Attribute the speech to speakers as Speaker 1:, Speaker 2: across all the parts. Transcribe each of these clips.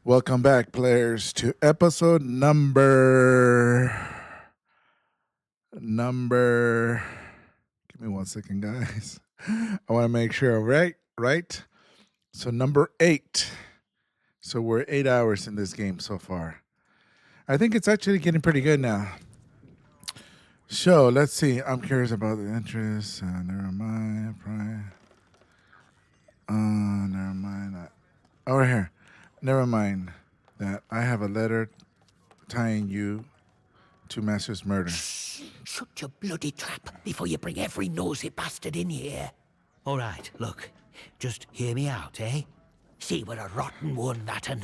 Speaker 1: Welcome back, players, to episode number. Give me 1 second, guys. I want to make sure I'm right. So number 8. So we're 8 hours in this game so far. I think it's actually getting pretty good now. So let's see. I'm curious about the interest. Never mind. Never mind. Over here. Never mind that I have a letter tying you to Master's murder.
Speaker 2: Shut your bloody trap before you bring every nosy bastard in here. All right, look, just hear me out, eh? See, we're a rotten one, that un.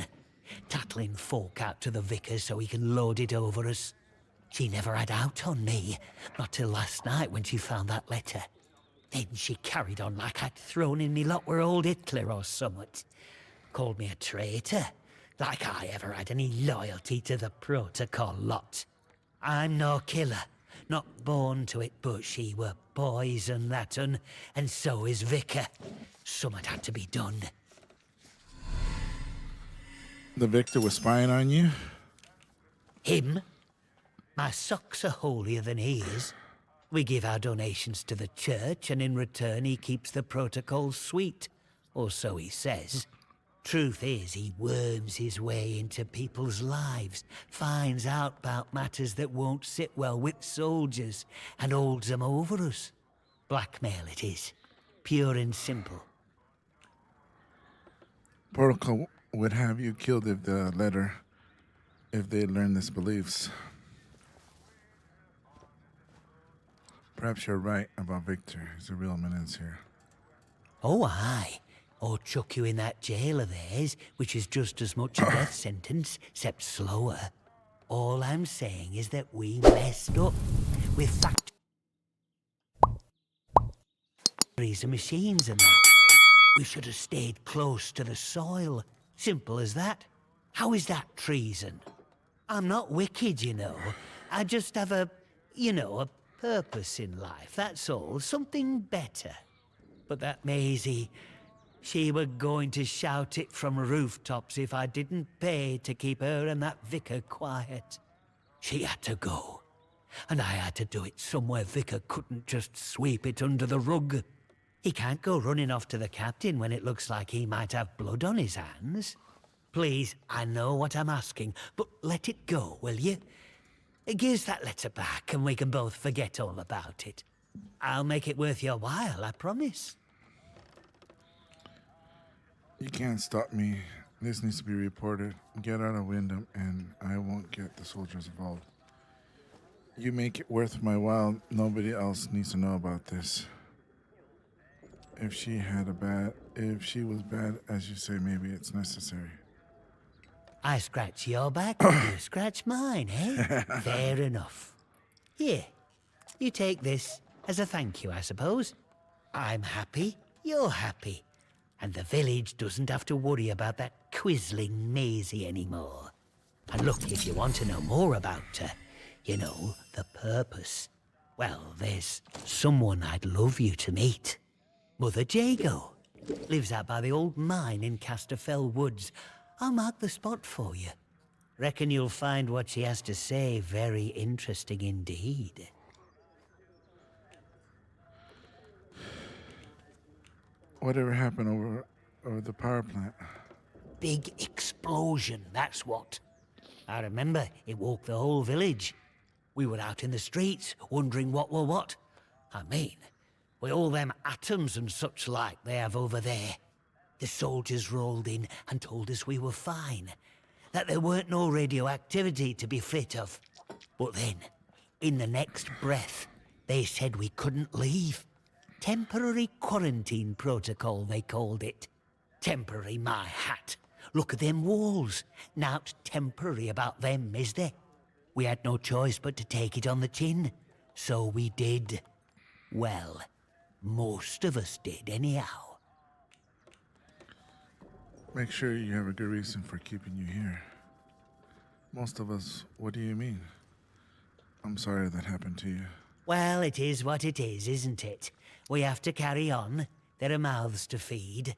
Speaker 2: Tattling folk out to the vicar so he can load it over us. She never had out on me, not till last night when she found that letter. Then she carried on like I'd thrown in me lot were old Hitler or summat. Called me a traitor, like I ever had any loyalty to the protocol lot. I'm no killer, not born to it, but she were poison, that un, and so is Vicar. Summat had to be done.
Speaker 1: The Victor was spying on you?
Speaker 2: Him? My socks are holier than he is. We give our donations to the church, and in return he keeps the protocol sweet. Or so he says. Truth is, he worms his way into people's lives, finds out about matters that won't sit well with soldiers, and holds them over us. Blackmail it is. Pure and simple.
Speaker 1: Protocol would have you killed if they learned his beliefs. Perhaps you're right about Victor. He's a real menace here.
Speaker 2: Oh, aye. Or chuck you in that jail of theirs, which is just as much a death sentence, except slower. All I'm saying is that we messed up with factories and machines and that. We should have stayed close to the soil. Simple as that. How is that treason? I'm not wicked, you know. I just have a purpose in life, that's all. Something better. But that Maisie, she were going to shout it from rooftops if I didn't pay to keep her and that vicar quiet. She had to go. And I had to do it somewhere Vicar couldn't just sweep it under the rug. He can't go running off to the captain when it looks like he might have blood on his hands. Please, I know what I'm asking, but let it go, will you? Give us that letter back and we can both forget all about it. I'll make it worth your while, I promise.
Speaker 1: You can't stop me. This needs to be reported. Get out of Wyndham and I won't get the soldiers involved. You make it worth my while. Nobody else needs to know about this. If she was bad, as you say, maybe it's necessary.
Speaker 2: I scratch your back, you scratch mine, eh? Fair enough. Here, you take this as a thank you, I suppose. I'm happy, you're happy. And the village doesn't have to worry about that quizzling Maisie anymore. And look, if you want to know more about her, the purpose, well, there's someone I'd love you to meet. Mother Jago. Lives out by the old mine in Casterfell Woods. I'll mark the spot for you. Reckon you'll find what she has to say very interesting indeed.
Speaker 1: Whatever happened over the power plant?
Speaker 2: Big explosion, that's what. I remember it woke the whole village. We were out in the streets, wondering what were what. I mean, with all them atoms and such like they have over there. The soldiers rolled in and told us we were fine, that there weren't no radioactivity to be frit of. But then, in the next breath, they said we couldn't leave. Temporary quarantine protocol, they called it. Temporary, my hat. Look at them walls. Nowt temporary about them, is there? We had no choice but to take it on the chin. So we did. Well, most of us did anyhow.
Speaker 1: Make sure you have a good reason for keeping you here. Most of us, what do you mean? I'm sorry that happened to you.
Speaker 2: Well, it is what it is, isn't it? We have to carry on. There are mouths to feed.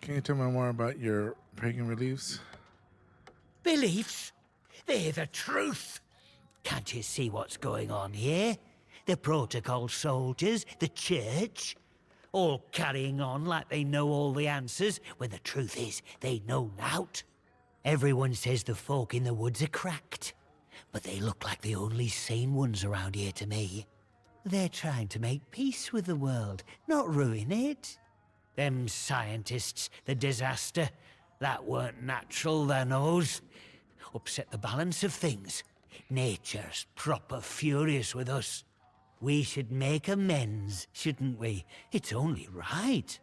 Speaker 1: Can you tell me more about your pagan beliefs?
Speaker 2: Beliefs? They're the truth. Can't you see what's going on here? The protocol soldiers, the church, all carrying on like they know all the answers, when the truth is they know nought. Everyone says the folk in the woods are cracked, but they look like the only sane ones around here to me. They're trying to make peace with the world, not ruin it. Them scientists, the disaster, that weren't natural, they knows. Upset the balance of things. Nature's proper furious with us. We should make amends, shouldn't we? It's only right.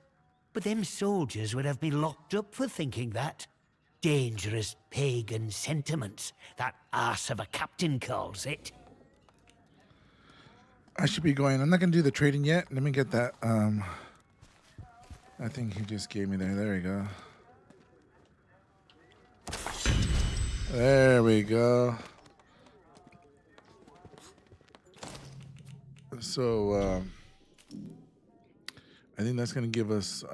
Speaker 2: But them soldiers would have me locked up for thinking that. Dangerous pagan sentiments, that arse of a captain calls it.
Speaker 1: I should be going. I'm not going to do the trading yet. Let me get that. I think he just gave me there. There we go. There we go. So, I think that's going to give us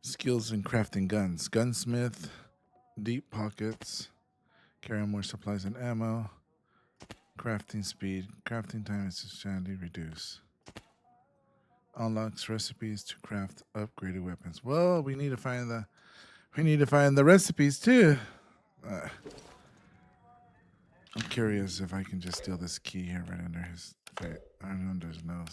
Speaker 1: skills in crafting guns. Gunsmith, deep pockets, carry more supplies and ammo, crafting speed, crafting time is substantially reduced. Unlocks recipes to craft upgraded weapons. Well, we need to find the recipes too. I'm curious if I can just steal this key here right under his face, under his nose.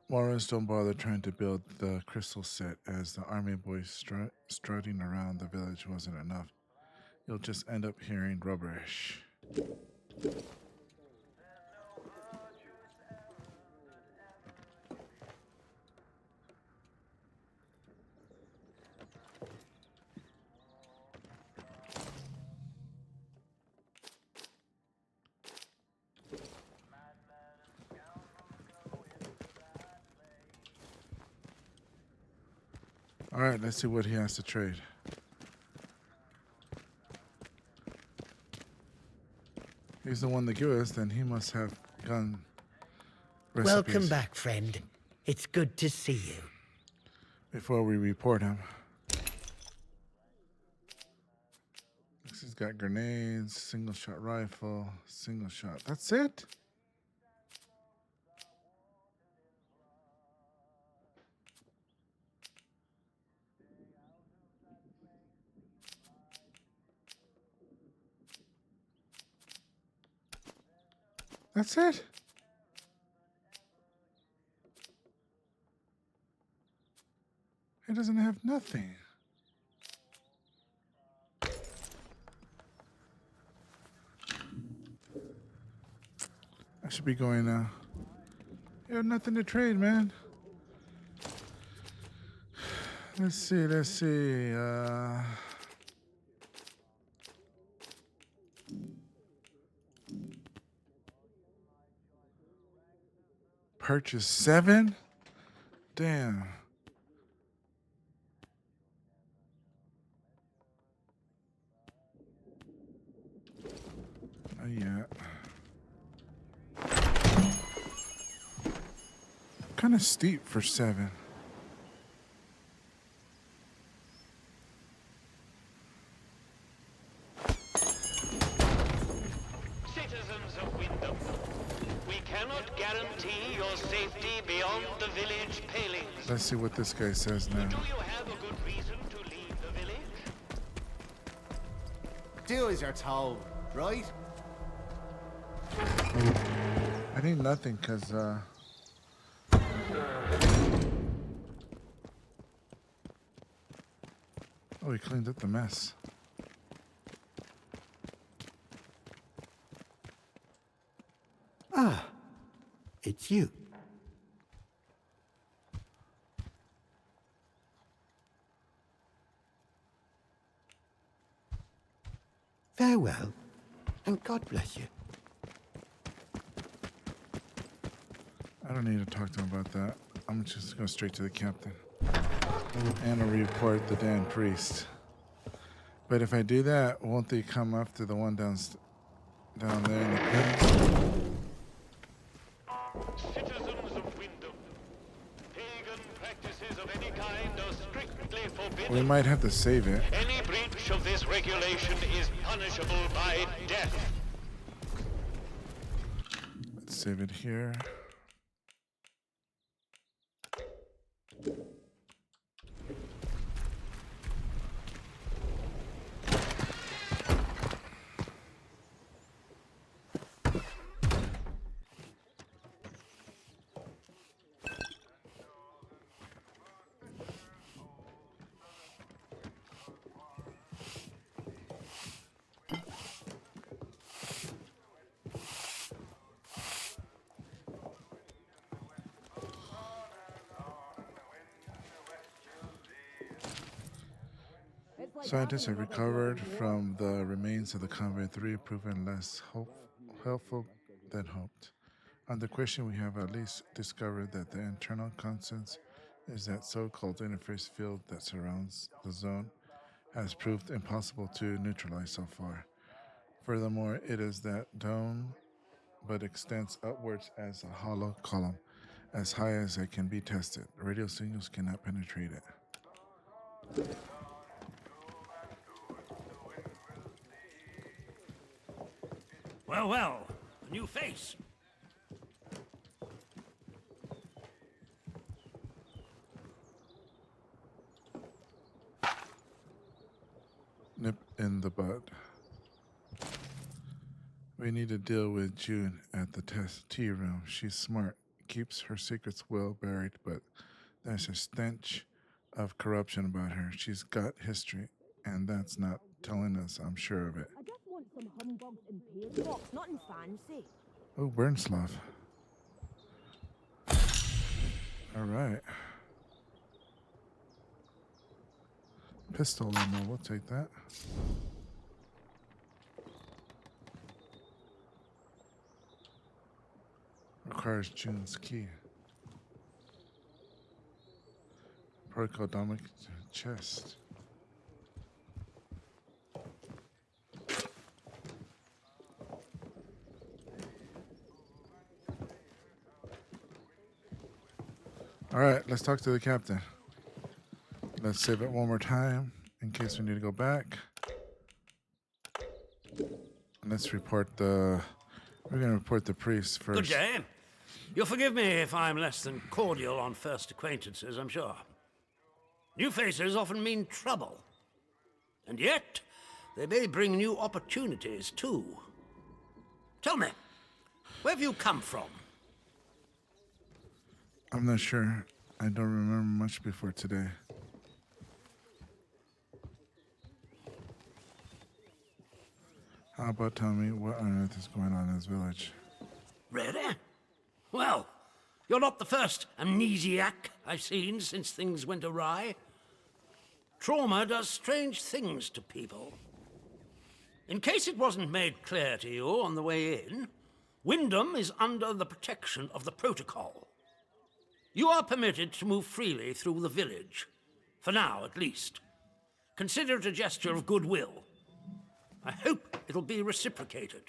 Speaker 1: Warriors don't bother trying to build the crystal set, as the army boys strutting around the village wasn't enough. You'll just end up hearing rubbish. All right, let's see what he has to trade. He's the one that gave us, then he must have gun recipes.
Speaker 2: Welcome back, friend. It's good to see you.
Speaker 1: Before we report him. Next, he's got grenades, single shot rifle, single shot. That's it? That's it? He doesn't have nothing. I should be going now. You have nothing to trade, man. Let's see. Purchase 7? Damn. Oh, yeah. Kind of steep for 7.
Speaker 3: Citizens of Wyndham, we cannot guarantee your safety beyond the village palings.
Speaker 1: Let's see what this guy says now.
Speaker 3: Do you have a good reason to leave the village?
Speaker 4: Do as you're told, right?
Speaker 1: I need nothing, because, Oh, he cleaned up the mess.
Speaker 2: Ah, it's you. Farewell, and God bless you.
Speaker 1: I don't need to talk to him about that. I'm just going straight to the captain. And I'll report the damn priest. But if I do that, won't they come after the one down there in the crypt?
Speaker 3: Citizens of Wyndham, pagan practices of any kind are strictly forbidden.
Speaker 1: We might have to save it.
Speaker 3: Any breach of this regulation is punishable by death.
Speaker 1: Let's save it here. Scientists have recovered from the remains of the Convoy 3, proven less helpful than hoped. On the question, we have at least discovered that the internal constant is that so-called interface field that surrounds the zone has proved impossible to neutralize so far. Furthermore, it is that dome but extends upwards as a hollow column, as high as it can be tested. Radio signals cannot penetrate it.
Speaker 5: Well, well, a new face.
Speaker 1: Nip in the bud. We need to deal with June at the tea room. She's smart, keeps her secrets well buried, but there's a stench of corruption about her. She's got history, and that's not telling us, I'm sure of it.
Speaker 6: I just want some humbugs and pear box, nothing fancy.
Speaker 1: Oh, Burnslav. All right. Pistol ammo, we'll take that. Requires June's key. Procodomic chest. All right, let's talk to the captain. Let's save it one more time in case we need to go back. Let's report the... We're going to report the priest first.
Speaker 5: Good day. You'll forgive me if I'm less than cordial on first acquaintances, I'm sure. New faces often mean trouble. And yet, they may bring new opportunities, too. Tell me, where have you come from?
Speaker 1: I'm not sure. I don't remember much before today. How about telling me what on earth is going on in this village?
Speaker 5: Really? Well, you're not the first amnesiac I've seen since things went awry. Trauma does strange things to people. In case it wasn't made clear to you on the way in, Wyndham is under the protection of the protocol. You are permitted to move freely through the village. For now, at least. Consider it a gesture of goodwill. I hope it'll be reciprocated.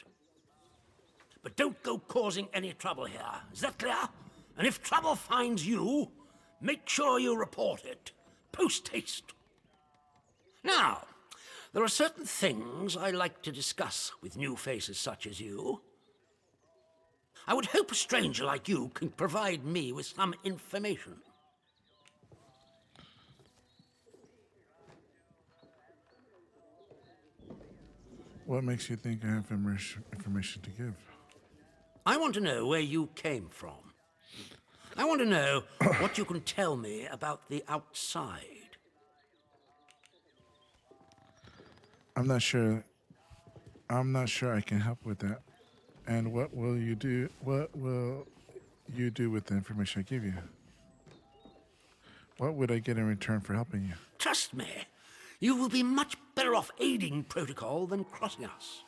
Speaker 5: But don't go causing any trouble here. Is that clear? And if trouble finds you, make sure you report it. Post haste. Now, there are certain things I like to discuss with new faces such as you. I would hope a stranger like you can provide me with some information.
Speaker 1: What makes you think I have information to give?
Speaker 5: I want to know where you came from. I want to know what you can tell me about the outside.
Speaker 1: I'm not sure. I'm not sure I can help with that. And what will you do? What will you do with the information I give you? What would I get in return for helping you?
Speaker 5: Trust me, you will be much better off aiding Protocol than crossing us.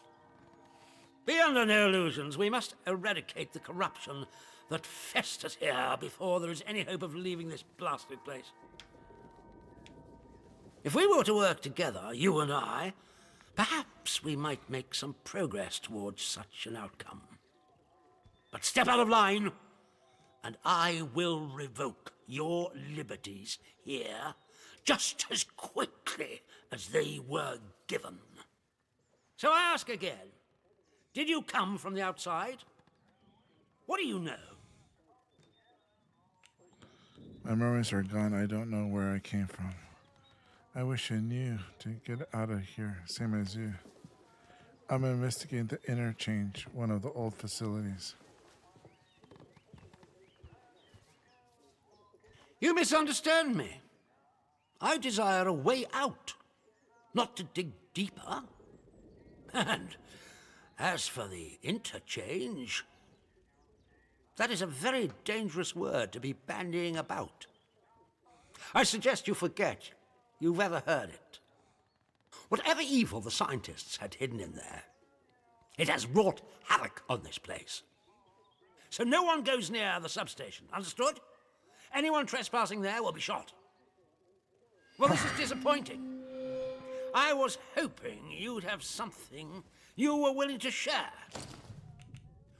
Speaker 5: Be under no illusions. We must eradicate the corruption that festers here before there is any hope of leaving this blasted place. If we were to work together, you and I, perhaps we might make some progress towards such an outcome. But step out of line, and I will revoke your liberties here just as quickly as they were given. So I ask again, did you come from the outside? What do you know?
Speaker 1: My memories are gone. I don't know where I came from. I wish I knew to get out of here, same as you. I'm investigating the Interchange, one of the old facilities.
Speaker 5: You misunderstand me. I desire a way out, not to dig deeper. And as for the Interchange, that is a very dangerous word to be bandying about. I suggest you forget you've ever heard it. Whatever evil the scientists had hidden in there, it has wrought havoc on this place. So no one goes near the substation, understood? Anyone trespassing there will be shot. Well, this is disappointing. I was hoping you'd have something you were willing to share.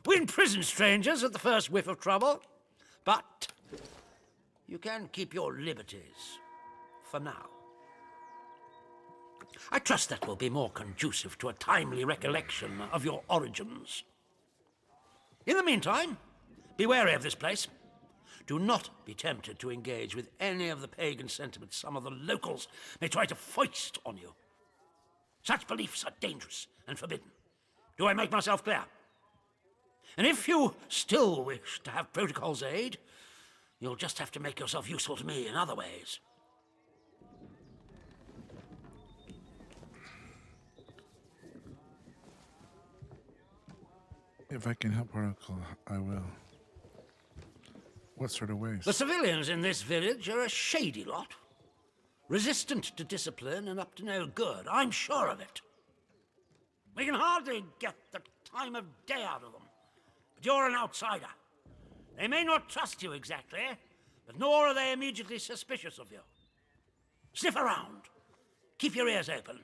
Speaker 5: We imprison strangers at the first whiff of trouble, but you can keep your liberties for now. I trust that will be more conducive to a timely recollection of your origins. In the meantime, be wary of this place. Do not be tempted to engage with any of the pagan sentiments some of the locals may try to foist on you. Such beliefs are dangerous and forbidden. Do I make myself clear? And if you still wish to have Protocol's aid, you'll just have to make yourself useful to me in other ways.
Speaker 1: If I can help Protocol, I will. What sort of ways?
Speaker 5: The civilians in this village are a shady lot. Resistant to discipline and up to no good, I'm sure of it. We can hardly get the time of day out of them. But you're an outsider. They may not trust you exactly, but nor are they immediately suspicious of you. Sniff around. Keep your ears open.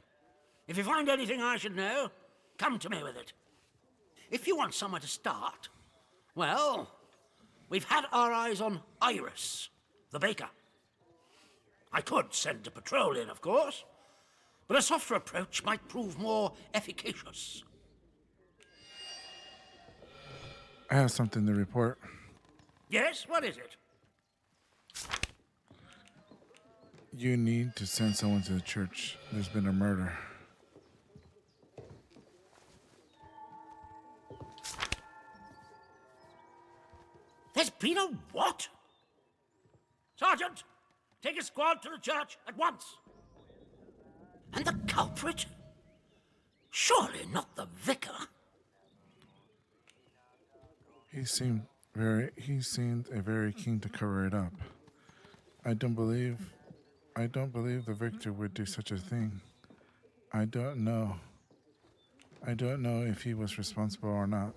Speaker 5: If you find anything I should know, come to me with it. If you want somewhere to start, well, we've had our eyes on Iris, the baker. I could send a patrol in, of course, but a softer approach might prove more efficacious.
Speaker 1: I have something to report.
Speaker 5: Yes, what is it?
Speaker 1: You need to send someone to the church. There's been a murder.
Speaker 5: There's been a what? Sergeant, take a squad to the church at once. And the culprit? Surely not the vicar.
Speaker 1: He seemed very keen to cover it up. I don't believe the victor would do such a thing. I don't know if he was responsible or not.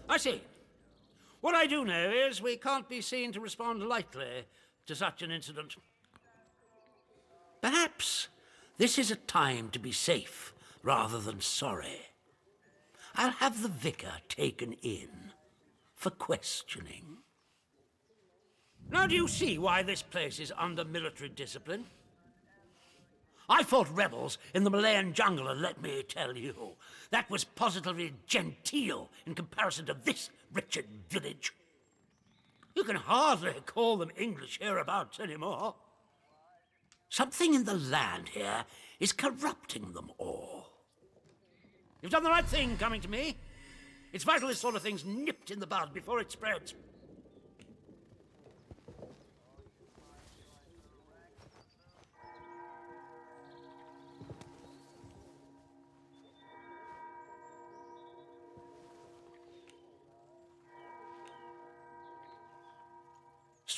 Speaker 5: I see. What I do know is we can't be seen to respond lightly to such an incident. Perhaps this is a time to be safe rather than sorry. I'll have the vicar taken in for questioning. Now do you see why this place is under military discipline? I fought rebels in the Malayan jungle, and let me tell you, that was positively genteel in comparison to this wretched village. You can hardly call them English hereabouts anymore. Something in the land here is corrupting them all. You've done the right thing coming to me. It's vital this sort of thing's nipped in the bud before it spreads.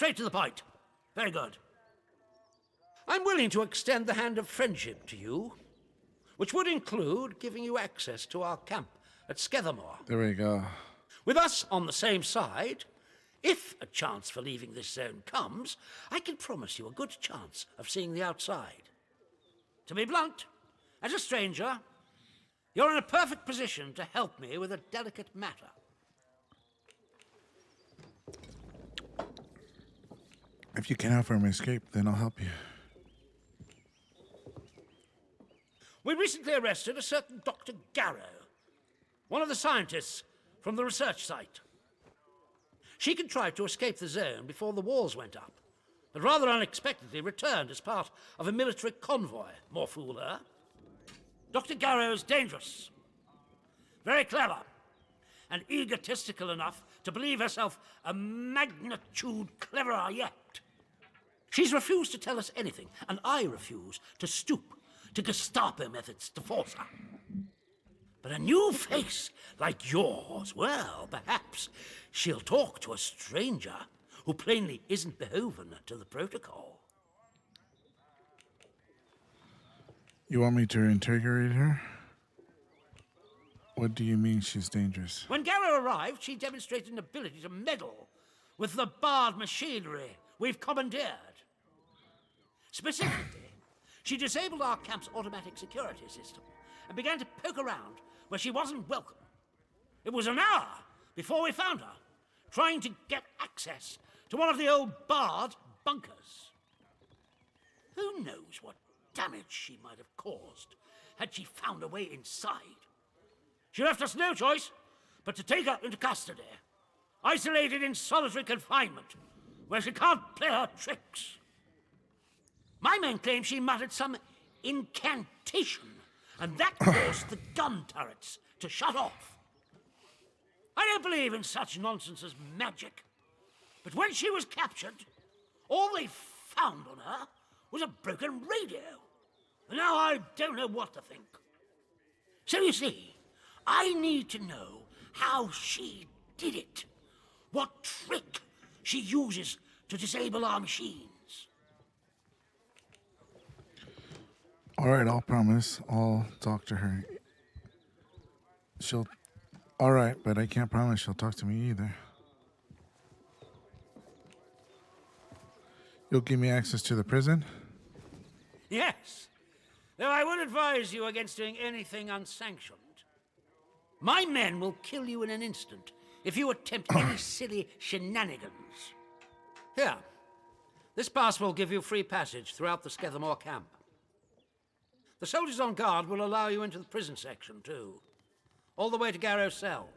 Speaker 5: straight to the point. Very good. I'm willing to extend the hand of friendship to you, which would include giving you access to our camp at Scathamore.
Speaker 1: There we go.
Speaker 5: With us on the same side, if a chance for leaving this zone comes, I can promise you a good chance of seeing the outside. To be blunt, as a stranger, you're in a perfect position to help me with a delicate matter.
Speaker 1: If you can offer him escape, then I'll help you.
Speaker 5: We recently arrested a certain Dr. Garrow, one of the scientists from the research site. She contrived to escape the zone before the walls went up, but rather unexpectedly returned as part of a military convoy. More fool her. Dr. Garrow's dangerous, very clever, and egotistical enough to believe herself a magnitude cleverer yet. She's refused to tell us anything, and I refuse to stoop to Gestapo methods to force her. But a new face like yours, well, perhaps she'll talk to a stranger who plainly isn't beholden to the protocol.
Speaker 1: You want me to interrogate her? What do you mean she's dangerous?
Speaker 5: When Garrow arrived, she demonstrated an ability to meddle with the barred machinery we've commandeered. Specifically, she disabled our camp's automatic security system and began to poke around where she wasn't welcome. It was an hour before we found her, trying to get access to one of the old barred bunkers. Who knows what damage she might have caused had she found a way inside. She left us no choice but to take her into custody, isolated in solitary confinement, where she can't play her tricks. My men claim she muttered some incantation, and that caused the gun turrets to shut off. I don't believe in such nonsense as magic, but when she was captured, all they found on her was a broken radio. And now I don't know what to think. So you see, I need to know how she did it. What trick she uses to disable our machines.
Speaker 1: All right, I'll promise. I'll talk to her. All right, but I can't promise she'll talk to me either. You'll give me access to the prison?
Speaker 5: Yes, though I would advise you against doing anything unsanctioned. My men will kill you in an instant if you attempt any silly shenanigans. Here, this pass will give you free passage throughout the Scathamore camp. The soldiers on guard will allow you into the prison section, too. All the way to Garrow's cell.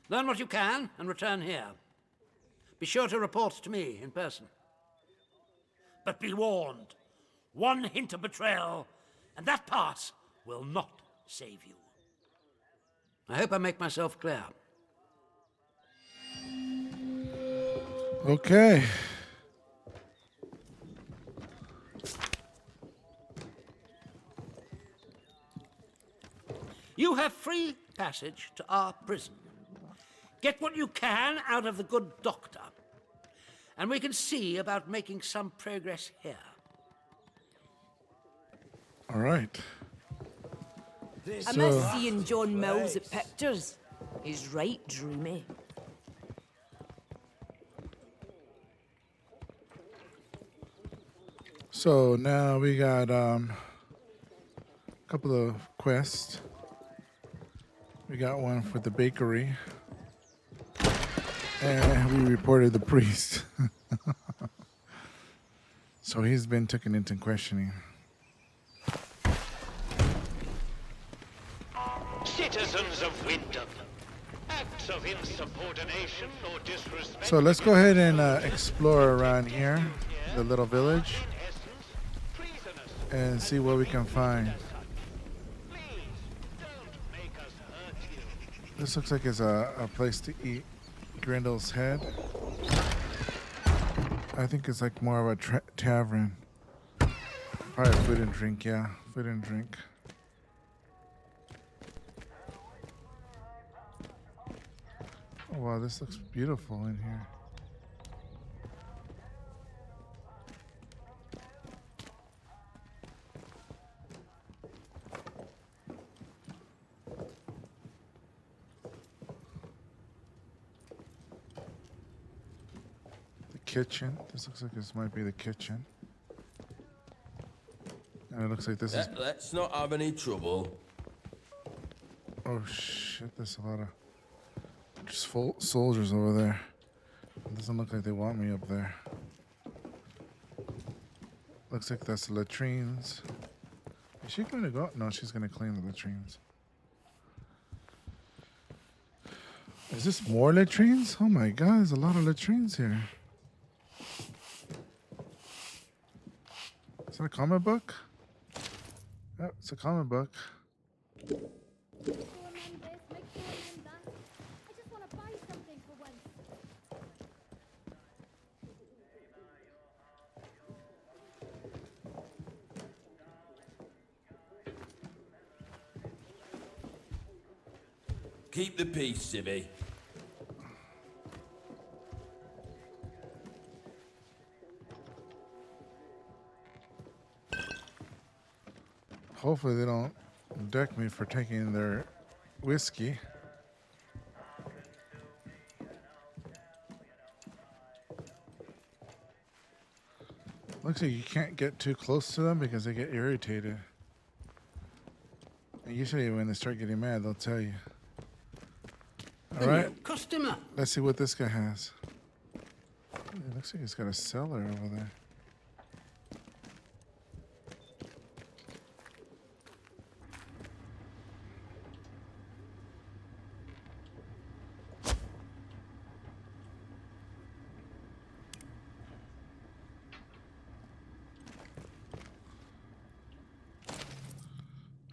Speaker 5: Learn what you can and return here. Be sure to report to me in person. But be warned, one hint of betrayal, and that pass will not save you. I hope I make myself clear.
Speaker 1: Okay.
Speaker 5: You have free passage to our prison. Get what you can out of the good doctor, and we can see about making some progress here.
Speaker 1: All right.
Speaker 6: I miss seeing John Mills at pictures. He's right dreamy.
Speaker 1: So now we got a couple of quests. We got one for the bakery. And we reported the priest. So he's been taken into questioning.
Speaker 3: Citizens of Wyndham, acts of insubordination or disrespect.
Speaker 1: So let's go ahead and explore around here, the little village,
Speaker 3: In essence, treasonous.
Speaker 1: and see what we can find.
Speaker 3: Please don't make us hurt you.
Speaker 1: This looks like it's a place to eat. Grindel's Head. I think it's like more of a tavern. Probably food and drink, yeah. Food and drink. Oh, wow, this looks beautiful in here. kitchen. This looks like this might be the kitchen. And it looks like this is...
Speaker 7: Let's not have any trouble.
Speaker 1: Oh shit, there's a lot of just full soldiers over there. It doesn't look like they want me up there. Looks like that's the latrines. Is she going to go? No, she's going to clean the latrines. Is this more latrines? Oh my god, there's a lot of latrines here. Is that a comic book? Oh, it's a comic book.
Speaker 7: Keep the peace, Sibby.
Speaker 1: Hopefully they don't deck me for taking their whiskey. Looks like you can't get too close to them because they get irritated. And usually when they start getting mad, they'll tell you. All right,
Speaker 5: Customer.
Speaker 1: let's see what this guy has. It looks like he's got a cellar over there.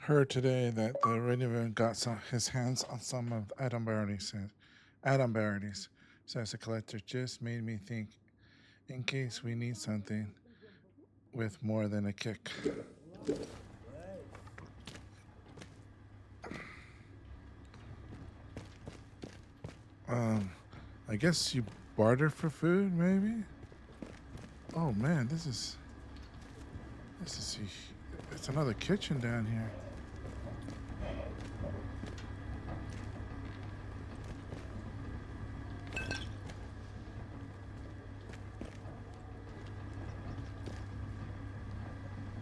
Speaker 1: Heard today that the Raven got his hands on some of the Adam Baronies. Says the collector just made me think, in case we need something with more than a kick. I guess you barter for food, maybe? Oh man, it's another kitchen down here.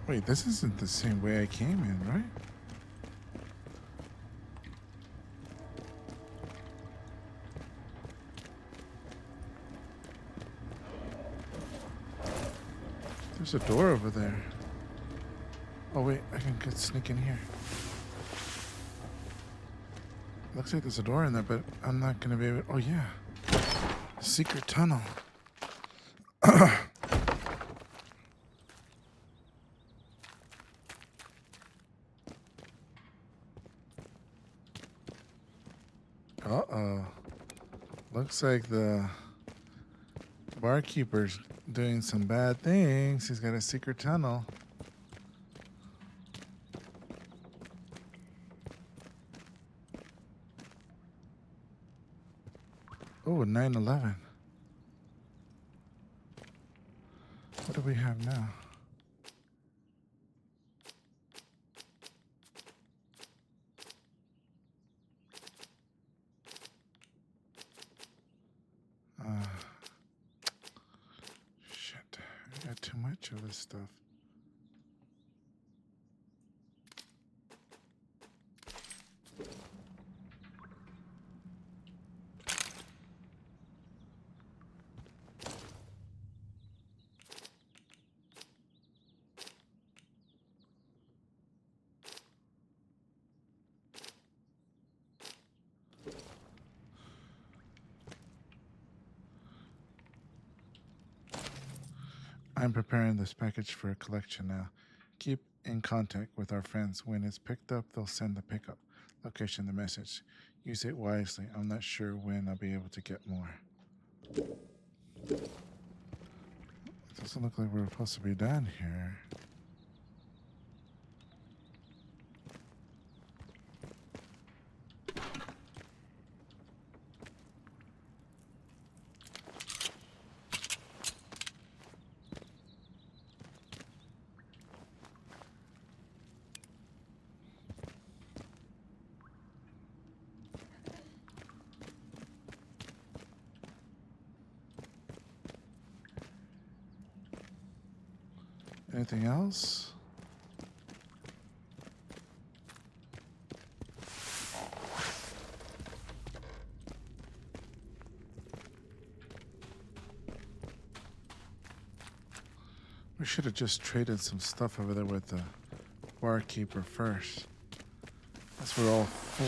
Speaker 1: Wait, this isn't the same way I came in, right? There's a door over there. Oh wait, I can sneak in here. Looks like there's a door in there, but I'm not gonna be able. Oh yeah, secret tunnel. Uh-oh. Looks like the barkeeper's doing some bad things. He's got a secret tunnel. Oh, 9/11. What do we have now? Shit. I got too much of this stuff. I'm preparing this package for a collection now. Keep in contact with our friends. When it's picked up, they'll send the pickup location, the message. Use it wisely. I'm not sure when I'll be able to get more. It doesn't look like we're supposed to be down here. Anything else? We should have just traded some stuff over there with the barkeeper first. That's we're all full.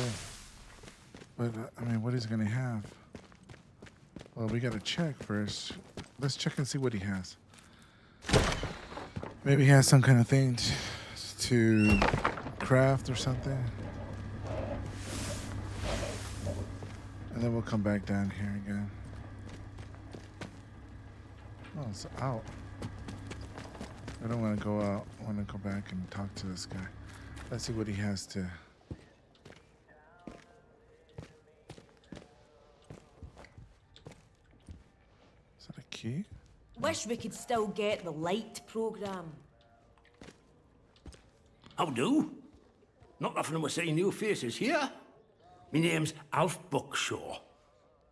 Speaker 1: But I mean, what is he gonna have? Well, we gotta check first. Let's check and see what he has. Maybe he has some kind of thing to craft or something. And then we'll come back down here again. Oh, it's out. I don't want to go out. I want to go back and talk to this guy. Let's see what he has to. Is that a key?
Speaker 6: Wish we could still get the light program.
Speaker 5: How do? Not often we're seeing new faces here. My name's Alf Buckshaw.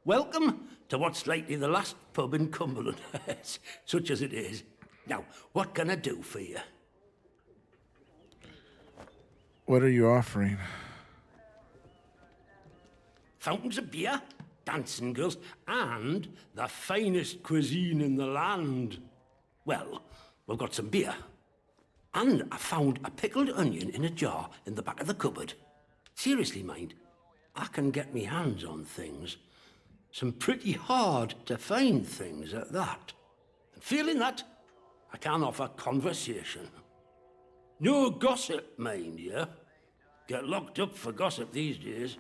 Speaker 5: Welcome to what's likely the last pub in Cumberland, such as it is. Now, what can I do for you?
Speaker 1: What are you offering?
Speaker 5: Fountains of beer, dancing girls, and the finest cuisine in the land. Well, we've got some beer. And I found a pickled onion in a jar in the back of the cupboard. Seriously, mind, I can get me hands on things. Some pretty hard to find things at that. And feeling that, I can offer conversation. No gossip, mind you. Get locked up for gossip these days.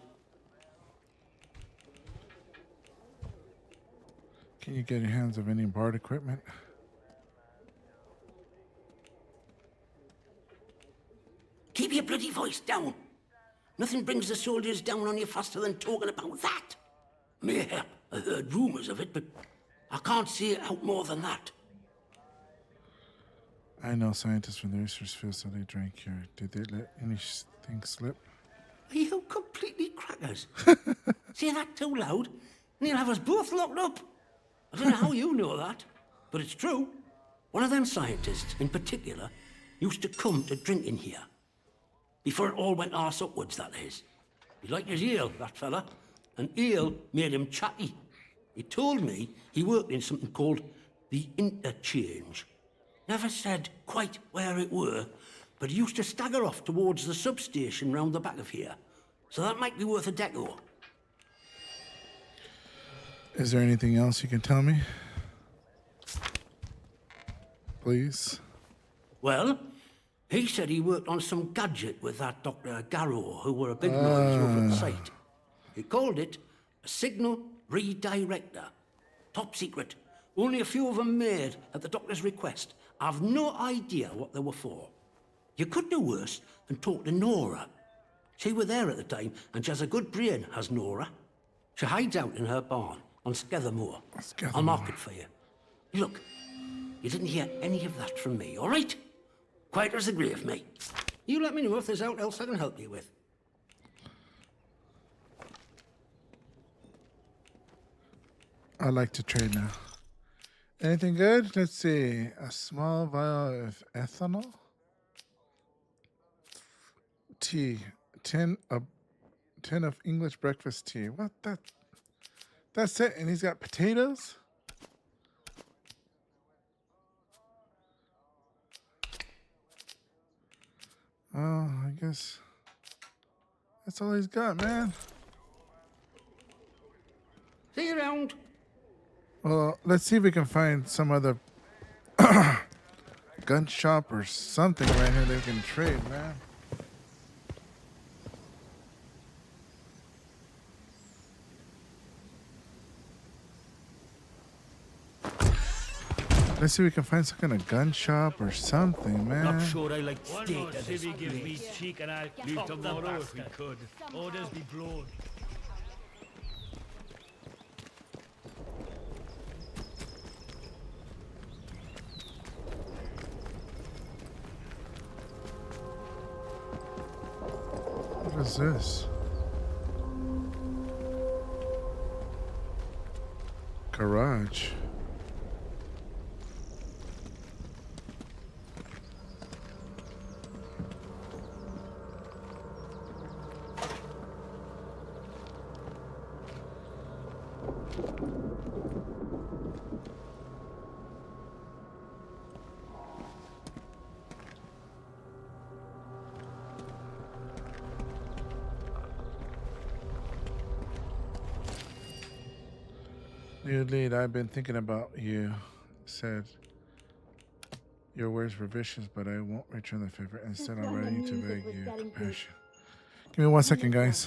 Speaker 1: Can you get your hands of any barter equipment?
Speaker 5: Keep your bloody voice down. Nothing brings the soldiers down on you faster than talking about that. Mayhap I heard rumours of it, but I can't see it out more than that.
Speaker 1: I know scientists from the research field, so they drank here. Did they let anything slip?
Speaker 5: Are you completely crackers? Say that too loud, and you'll have us both locked up. I don't know how you know that, but it's true. One of them scientists, in particular, used to come to drink in here. Before it all went arse upwards, that is. He liked his ale, that fella, and ale made him chatty. He told me he worked in something called the Interchange. Never said quite where it were, but he used to stagger off towards the substation round the back of here. So that might be worth a deco.
Speaker 1: Is there anything else you can tell me? Please?
Speaker 5: Well, he said he worked on some gadget with that Dr. Garrow, who were a big noise over at the site. He called it a signal redirector. Top secret. Only a few of them made at the doctor's request. I've no idea what they were for. You could do worse than talk to Nora. She were there at the time, and she has a good brain, has Nora. She hides out in her barn on Scathermore. I'll mark it for you. Look, you didn't hear any of that from me, all right? Quiet as the grave, mate. You let me know if there's aught else I can help you with.
Speaker 1: I'd like to trade now. Anything good? Let's see. A small vial of ethanol. Tea. 10 of English breakfast tea. What? That's it. And he's got potatoes? Oh, I guess that's all he's got, man.
Speaker 5: See you around.
Speaker 1: Well, let's see if we can find some other gun shop or something right here they can trade, man. Let's see if we can find some kind of gun shop or something, man.
Speaker 2: Not sure I like state
Speaker 8: One more
Speaker 2: of this
Speaker 8: civvy give me
Speaker 2: place.
Speaker 8: cheek and I'll lift tomorrow if we could. Orders be blown.
Speaker 1: What is this? Garage. New lead, I've been thinking about you. Said your words were vicious, but I won't return the favor. Instead, I'm ready to beg you compassion. Give me 1 second, guys.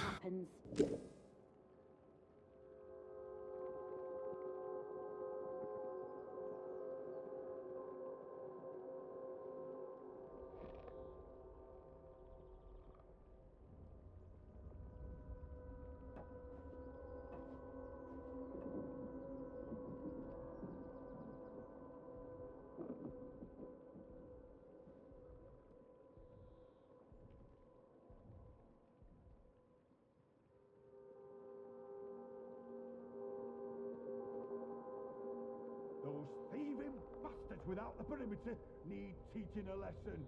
Speaker 8: Those thieving bastards without the perimeter need teaching a lesson.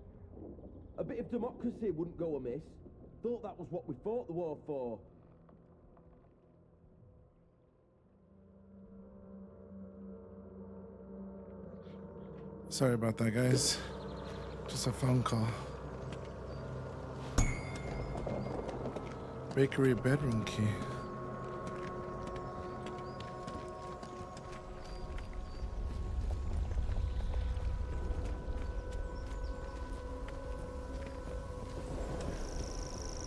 Speaker 9: A bit of democracy wouldn't go amiss. Thought that was what we fought the war for.
Speaker 1: Sorry about that, guys. Just a phone call. Bakery bedroom key.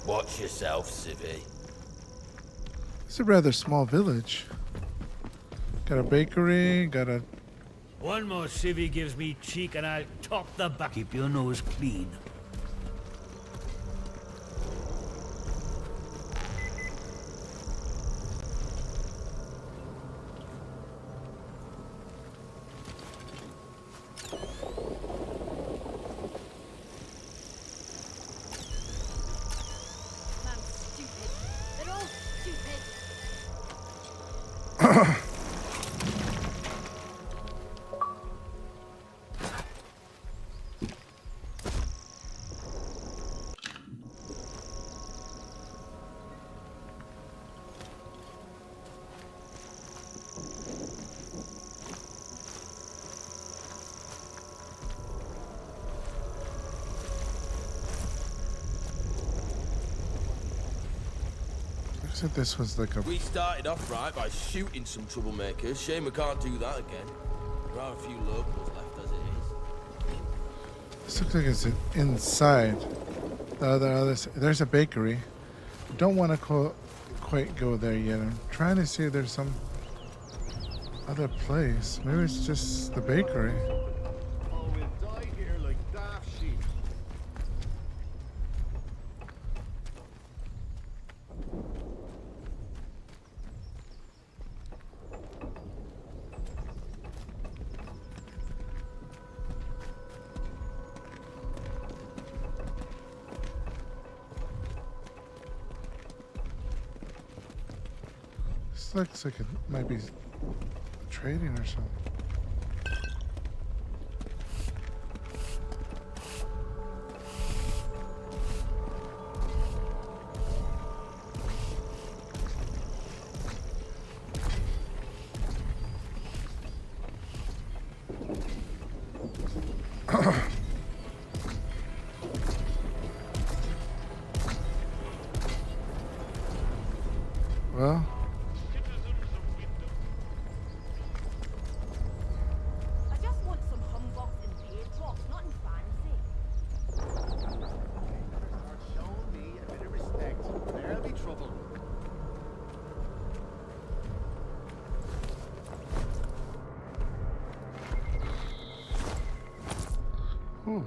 Speaker 7: Watch yourself, Civvy.
Speaker 1: It's a rather small village. Got a bakery, got a...
Speaker 8: One more civvy gives me cheek and I'll top the back.
Speaker 2: Keep your nose clean.
Speaker 6: Man, stupid. They're all stupid.
Speaker 1: I said this was like a...
Speaker 7: We started off right by shooting some troublemakers. Shame we can't do that again. There are a few locals left as it is.
Speaker 1: This looks like it's inside. The other side. There's a bakery. Don't want to quite go there yet. I'm trying to see if there's some other place. Maybe it's just the bakery.
Speaker 4: Oh, we'll die here like daft sheep.
Speaker 1: This looks like it might be trading or something. Well,
Speaker 6: I just want some humbugs and beer drops, nothing fancy.
Speaker 4: Start showing me a bit of respect. There'll be trouble.
Speaker 1: ooh.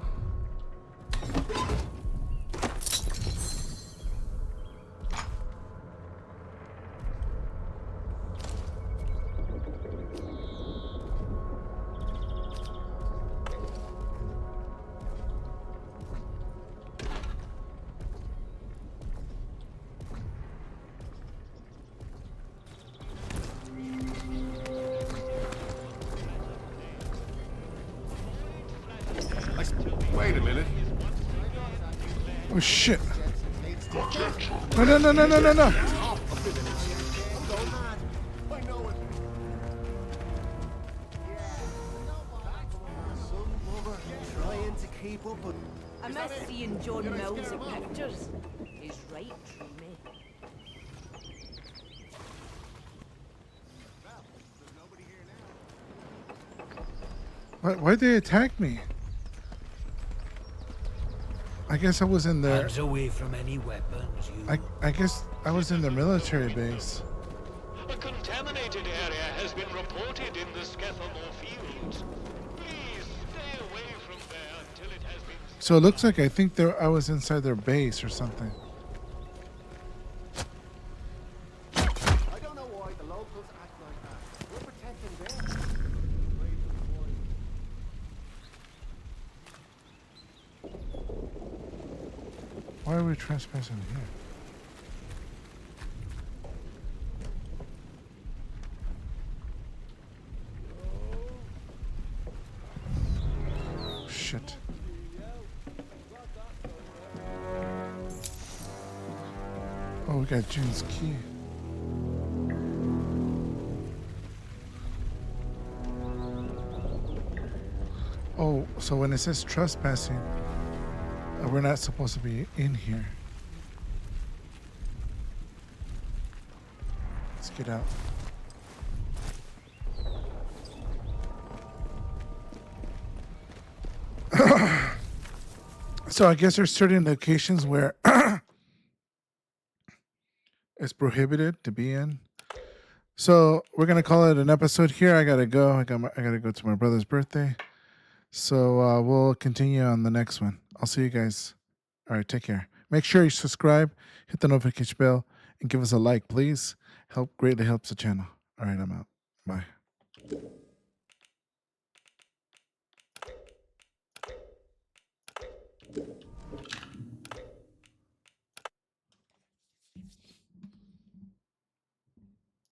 Speaker 4: Wait a minute.
Speaker 1: Oh shit! No, no, no, no, no, no, no!
Speaker 4: I know it. Some mother trying to keep up with...
Speaker 6: I miss seeing John Mills at pictures. He's right through me.
Speaker 1: Why'd they attack me? I guess I was in their...
Speaker 2: Hands away from any weapons, you...
Speaker 1: I guess I was in their military base.
Speaker 3: A contaminated area has been reported in the Scathamore fields. Please stay away from there until it has been...
Speaker 1: So it looks like I think I was inside their base or something.
Speaker 4: I don't know why the locals act like that. We're protecting them.
Speaker 1: Why are we trespassing here? Shit. Oh, we got June's key. Oh, so when it says trespassing, we're not supposed to be in here. Let's get out. So I guess there's certain locations where it's prohibited to be in. So we're gonna call it an episode here. I gotta go. I gotta go to my brother's birthday. So we'll continue on the next one. I'll see you guys. All right, take care. Make sure you subscribe, hit the notification bell, and give us a like, please. Greatly helps the channel. All right, I'm out. Bye.